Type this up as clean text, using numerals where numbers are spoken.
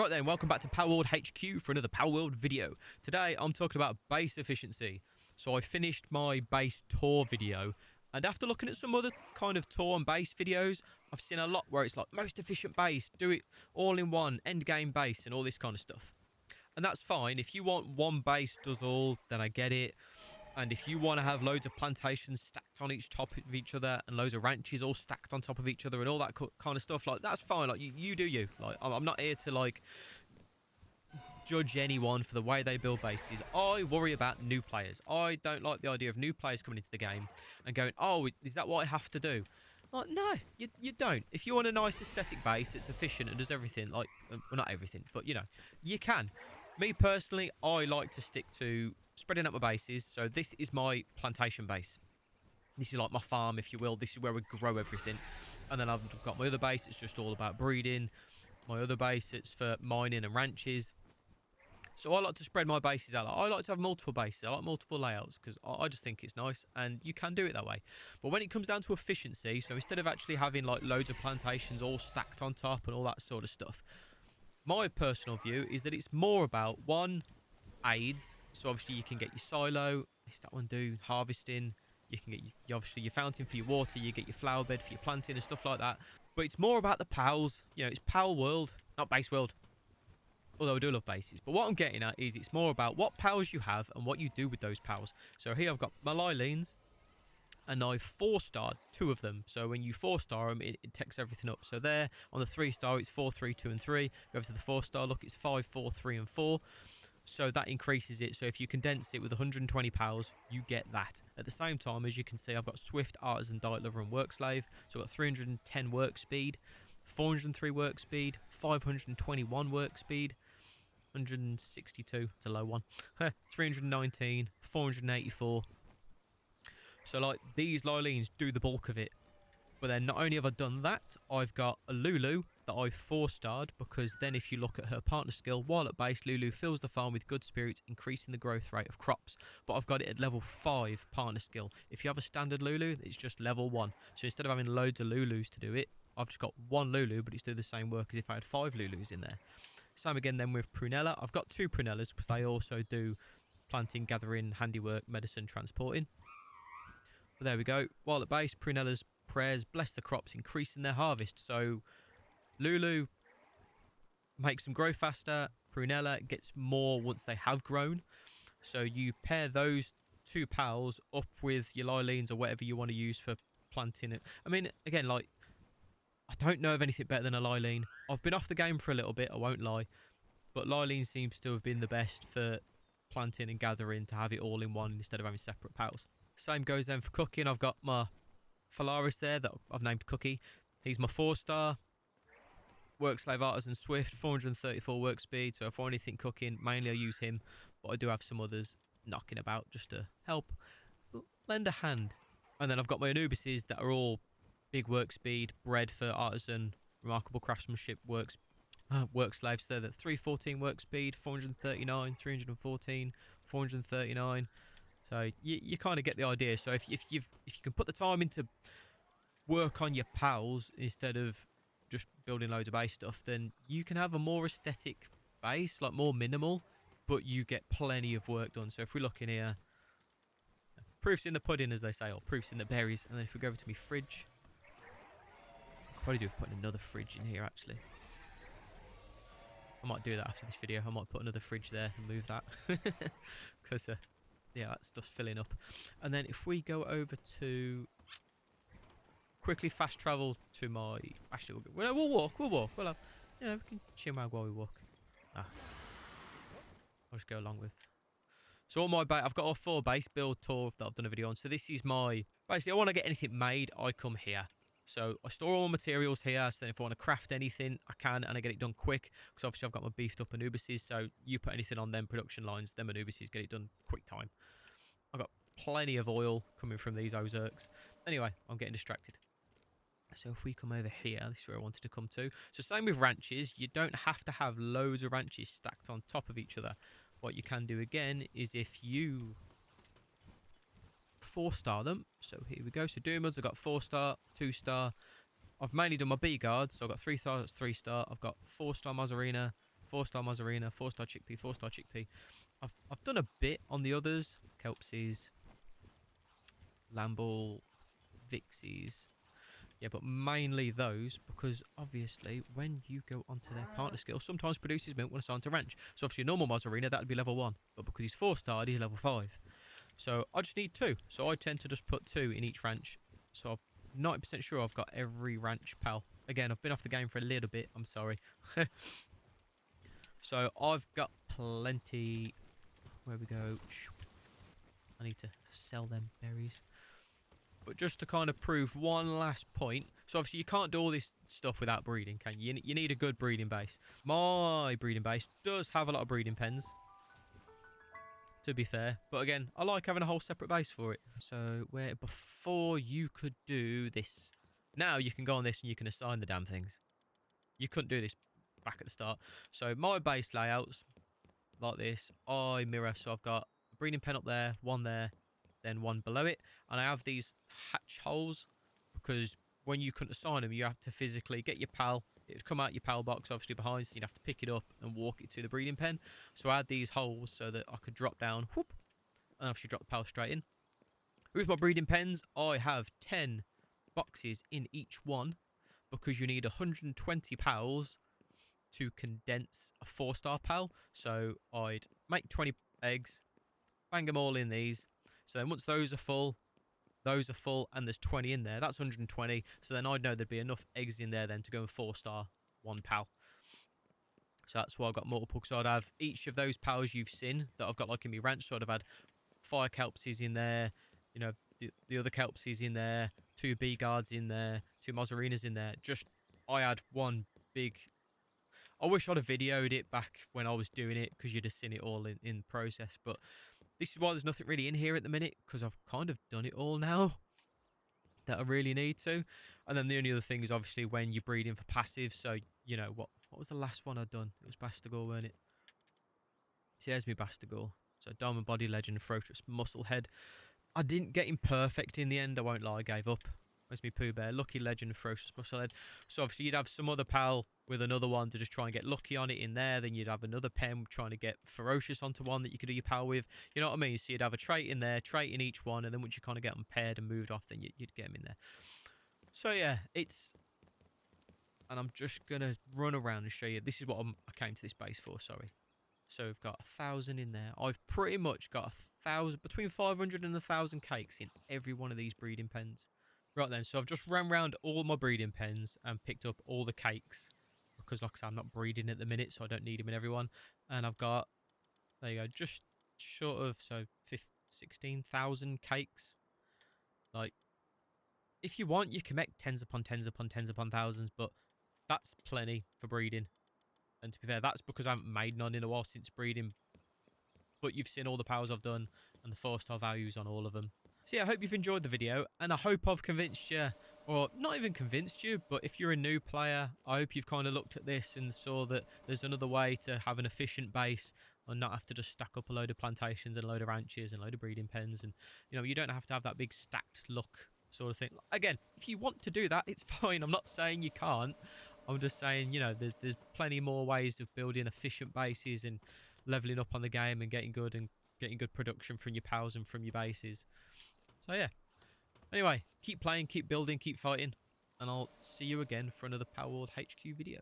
Right then, welcome back to Palworld HQ for another Palworld video. Today I'm talking about base efficiency. So I finished my base tour video, and after looking at some other kind of tour and base videos, I've seen a lot where it's like most efficient base, do it all in one, end game base and all this kind of stuff. And that's fine. If you want one base does all, then I get it. And if you want to have loads of plantations stacked on each top of each other and loads of ranches all stacked on top of each other and all that kind of stuff, like that's fine. Like you do you. Like I'm not here to like judge anyone for the way they build bases. I worry about new players. I don't like the idea of new players coming into the game and going, oh, is that what I have to do? Like, no, you don't. If you want a nice aesthetic base that's efficient and does everything, like, well, not everything, but, you know, you can. Me, personally, I like to stick to spreading out my bases. So this is my plantation base. This is like my farm, if you will. This is where we grow everything. And then I've got my other base. It's just all about breeding. My other base, it's for mining and ranches. So I like to spread my bases out. I like to have multiple bases. I like multiple layouts because I just think it's nice, and you can do it that way. But when it comes down to efficiency, so instead of actually having like loads of plantations all stacked on top and all that sort of stuff, my personal view is that it's more about, one, aids. So obviously you can get your silo. What's that one do? Harvesting. You can get obviously your fountain for your water. You get your flower bed for your planting and stuff like that. But it's more about the pals. You know, it's Palworld, not base world. Although I do love bases. But what I'm getting at is it's more about what powers you have and what you do with those powers. So here I've got my Lylines, and I've 4-starred 2 of them. So when you 4-star them, it takes everything up. So there, on the 3-star, it's 4, 3, 2, and 3. Go over to the 4-star, look, it's 5, 4, 3, and 4. So that increases it. So if you condense it with 120 powers, you get that. At the same time, as you can see, I've got Swift, Artisan, Diet Lover, and Work Slave. So I've got 310 work speed, 403 work speed, 521 work speed, 162, it's a low one, 319, 484. So like these Lylines do the bulk of it. But then not only have I done that, I've got a Lulu that I've 4-starred, because then if you look at her partner skill, while at base, Lulu fills the farm with good spirits, increasing the growth rate of crops. But I've got it at level 5 partner skill. If you have a standard Lulu, it's just level 1. So instead of having loads of Lulus to do it, I've just got one Lulu, but it's doing the same work as if I had 5 Lulus in there. Same again then with Prunella. I've got 2 Prunellas because they also do planting, gathering, handiwork, medicine, transporting. But there we go. While at base, Prunella's prayers bless the crops, increasing their harvest. So Lulu makes them grow faster. Prunella gets more once they have grown. So you pair those 2 pals up with your Lylines or whatever you want to use for planting it. I mean, again, like, I don't know of anything better than a Lyline. I've been off the game for a little bit, I won't lie. But Lylene seems to have been the best for planting and gathering, to have it all in one instead of having separate pals. Same goes then for cooking. I've got my Phalaris there that I've named Cookie. He's my 4-star. Work Slave, Artisan, Swift, 434 work speed. So if I want anything cooking, mainly I use him. But I do have some others knocking about just to help lend a hand. And then I've got my Anubises that are all big work speed, bread for Artisan, remarkable craftsmanship, work slaves there. That 314 work speed, 439, 314, 439. So you kind of get the idea. So if you can put the time into work on your pals instead of just building loads of base stuff, then you can have a more aesthetic base, like more minimal, but you get plenty of work done. So if we look in here, proof's in the pudding, as they say, or proof's in the berries. And then if we go over to my fridge, I'll probably do putting another fridge in here actually. I might do that after this video. I might put another fridge there and move that because yeah, that stuff's filling up. And then if we go over to quickly fast travel to my, actually we'll walk. We'll have, yeah, we can chimwag while we walk. I'll just go along with. So all my I've got a 4 base build tour that I've done a video on. So this is my, basically I want to get anything made, I come here. So I store all my materials here, so then if I want to craft anything, I can, and I get it done quick, because obviously I've got my beefed up Anubises, so you put anything on them production lines, them Anubises get it done quick time. I've got plenty of oil coming from these Ozarks. Anyway, I'm getting distracted. So if we come over here, this is where I wanted to come to. So same with ranches, you don't have to have loads of ranches stacked on top of each other. What you can do again is if you 4-star them. So here we go. So Doomads, I've got 4-star, 2-star. I've mainly done my B guards. So I've got 3 stars, 3-star. I've got 4-star Mazzarina, 4-star Mozzarella, 4-star chickpea, 4-star chickpea. I've done a bit on the others. Kelpsies, Lamball, Vixies. Yeah, but mainly those, because obviously when you go onto their partner skill, sometimes produces milk when assigned to ranch. So obviously a normal Mozzarella, that would be level 1. But because he's 4-starred, he's level 5. So I just need 2. So I tend to just put 2 in each ranch. So I'm 90% sure I've got every ranch pal. Again, I've been off the game for a little bit. I'm sorry. So I've got plenty. Where we go? I need to sell them berries. But just to kind of prove one last point. So obviously you can't do all this stuff without breeding, can you? You need a good breeding base. My breeding base does have a lot of breeding pens, to be fair. But again, I like having a whole separate base for it. So where before you could do this, now you can go on this and you can assign the damn things. You couldn't do this back at the start. So my base layouts like this, I mirror. So I've got a breeding pen up there, one there, then one below it, and I have these hatch holes because when you couldn't assign them, you have to physically get your pal. It would come out your pal box obviously behind, so you'd have to pick it up and walk it to the breeding pen. So I had these holes so that I could drop down, whoop, and obviously drop the pal straight in. With my breeding pens, I have 10 boxes in each one because you need 120 pals to condense a 4-star pal. So I'd make 20 eggs, bang them all in these. So then once those are full, and there's 20 in there, that's 120. So then I'd know there'd be enough eggs in there then to go and 4-star one pal. So that's why I've got multiple. So I'd have each of those pals you've seen that I've got like in my ranch. So I'd have had 5 kelpsies in there, you know, the other kelpsies in there, 2 bee guards in there, 2 mozzarinas in there. Just, I had one big... I wish I'd have videoed it back when I was doing it because you'd have seen it all in process. But this is why there's nothing really in here at the minute, because I've kind of done it all now that I really need to. And then the only other thing is obviously when you're breeding for passive. So, you know, what was the last one I'd done? It was Bastagor, weren't it? So here's me Bastagor. So Diamond Body Legend, Ferocious Muscle Head. I didn't get him perfect in the end, I won't lie, I gave up. Where's me Pooh Bear? Lucky Legend, Ferocious Muscle Head. So obviously you'd have some other pal with another one to just try and get lucky on it in there. Then you'd have another pen trying to get ferocious onto one that you could do your pal with. You know what I mean? So you'd have a trait in there, trait in each one, and then once you kind of get them paired and moved off, then you'd get them in there. So yeah, it's... And I'm just going to run around and show you. This is what I came to this base for, sorry. So we've got 1,000 in there. I've pretty much got 1,000, between 500 and 1,000 cakes in every one of these breeding pens. Right then, so I've just ran around all my breeding pens and picked up all the cakes. Because like I said, I'm not breeding at the minute, so I don't need them in everyone. And I've got, there you go, just short of, so 16,000 cakes. Like, if you want, you can make tens upon tens upon tens upon thousands, but that's plenty for breeding. And to be fair, that's because I haven't made none in a while since breeding. But you've seen all the powers I've done and the 4-star values on all of them. So yeah, I hope you've enjoyed the video, and I hope I've convinced you, or not even convinced you, but if you're a new player, I hope you've kind of looked at this and saw that there's another way to have an efficient base and not have to just stack up a load of plantations and a load of ranches and a load of breeding pens. And, you know, you don't have to have that big stacked look sort of thing. Again, if you want to do that, it's fine. I'm not saying you can't. I'm just saying, you know, there's plenty more ways of building efficient bases and leveling up on the game and getting good production from your pals and from your bases. So yeah. Anyway, keep playing, keep building, keep fighting, and I'll see you again for another Palworld HQ video.